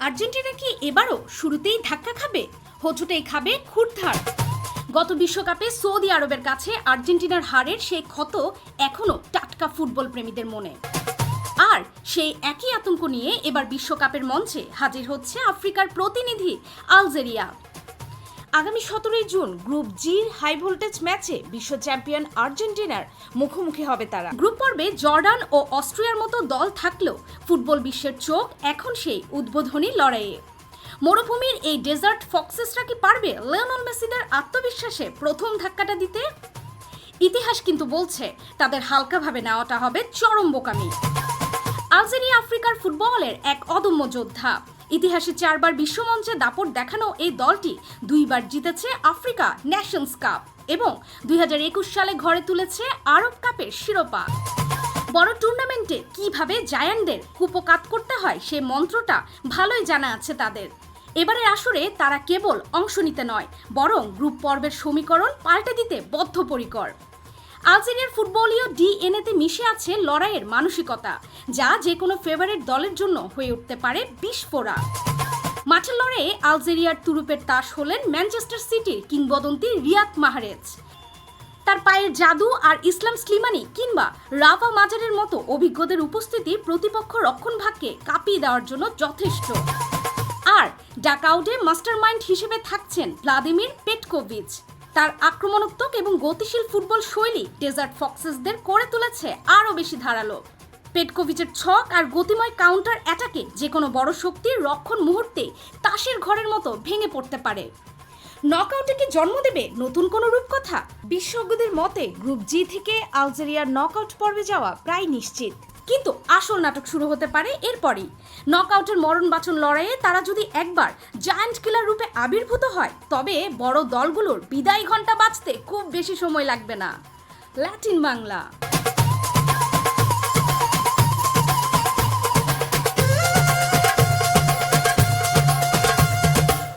Argentina কি এবারও শুরুতেই ধাক্কা খাবে? হোঁচটেই খাবে ক্ষুরধার? গত বিশ্বকাপে সৌদি আরবের কাছে আর্জেন্টিনার হারের সেই ক্ষত এখনো টাটকা ফুটবল প্রেমীদের মনে। আর সেই একই আতঙ্ক নিয়ে এবার বিশ্বকাপের মঞ্চে হাজির হচ্ছে আফ্রিকার প্রতিনিধি আলজেরিয়া। আগামী 17 জুন গ্রুপ জির হাই ভোল্টেজ ম্যাচে বিশ্ব চ্যাম্পিয়ন আর্জেন্টিনার মুখোমুখি হবে তারা। গ্রুপ পর্বে জর্ডান ও অস্ট্রিয়ার মতো দল থাকলেও ফুটবল বিশ্বের চোখ এখন সেই উদ্বোধনী লড়াইয়ে। মরুভূমির এই ডেজার্ট ফক্সেসরা কি পারবে লিওনেল মেসিদের আত্মবিশ্বাসে প্রথম ধাক্কাটা দিতে? ইতিহাস কিন্তু বলছে তাদের হালকাভাবে নেওয়াটা হবে চরম বোকামি। আলজেরিয়া আফ্রিকার ফুটবলের এক অদম্য যোদ্ধা। ইতিহাসে 4 বার বিশ্বমঞ্চে দাপট দেখানো এই দলটি 2 বার জিতেছে আফ্রিকা ন্যাশনস কাপ এবং 2021 সালে ঘরে তুলেছে আরব কাপের শিরোপা। বড় টুর্নামেন্টে কিভাবে জায়ান্টদের কুপকাত করতে হয় সে মন্ত্রটা ভালোই জানা আছে তাদের। এবারের আসরে তারা কেবল অংশ নিতে নয়, বরং গ্রুপ পর্বের সমীকরণ পাল্টে দিতে বদ্ধপরিকর। আলজেরিয়ার ফুটবলীয় ডিএনএতে মিশে আছে লড়াইয়ের মানসিকতা, যা যে কোনো ফেভারিট দলের জন্য হয়ে উঠতে পারে বিস্ফোরা। মাঠের লড়াইয়ে আলজেরিয়ার তুরুপের তাস হলেন ম্যানচেস্টার সিটির কিংবদন্তি রিয়াদ মাহরেজ। তার পায়ের জাদু আর ইসলাম স্লিমানি কিংবা রাভা মাজারের মতো অভিজ্ঞদের উপস্থিতি প্রতিপক্ষ রক্ষণভাগকে কাঁপিয়ে দেওয়ার জন্য যথেষ্ট। আর ডাকআউটে মাস্টারমাইন্ড হিসেবে থাকছেন ভ্লাদিমির পেটকোভিচ। তার আক্রমণাত্মক এবং গতিশীল ফুটবল শৈলী ডেজার্ট ফক্সেসদের করে তুলেছে আরও বেশি ধারালো। পেটকোভিচের ছক আর গতিময় কাউন্টার অ্যাটাকে যে কোনো বড় শক্তির রক্ষণ মুহূর্তে তাসের ঘরের মতো ভেঙে পড়তে পারে। নকআউটে কি জন্ম দেবে নতুন কোনো রূপকথা? বিশেষজ্ঞদের মতে গ্রুপ জি থেকে আলজেরিয়ার নকআউট পর্বে যাওয়া প্রায় নিশ্চিত, কিন্তু আসল নাটক শুরু হতে পারে এরপরই। নকআউটের মরণ বাঁচন লড়াইয়ে তারা যদি একবার জায়ান্ট কিলার রূপে আবির্ভূত হয়, তবে বড় দলগুলোর বিদায় ঘণ্টা বাজতে খুব বেশি সময় লাগবে না। ল্যাটিন বাংলা।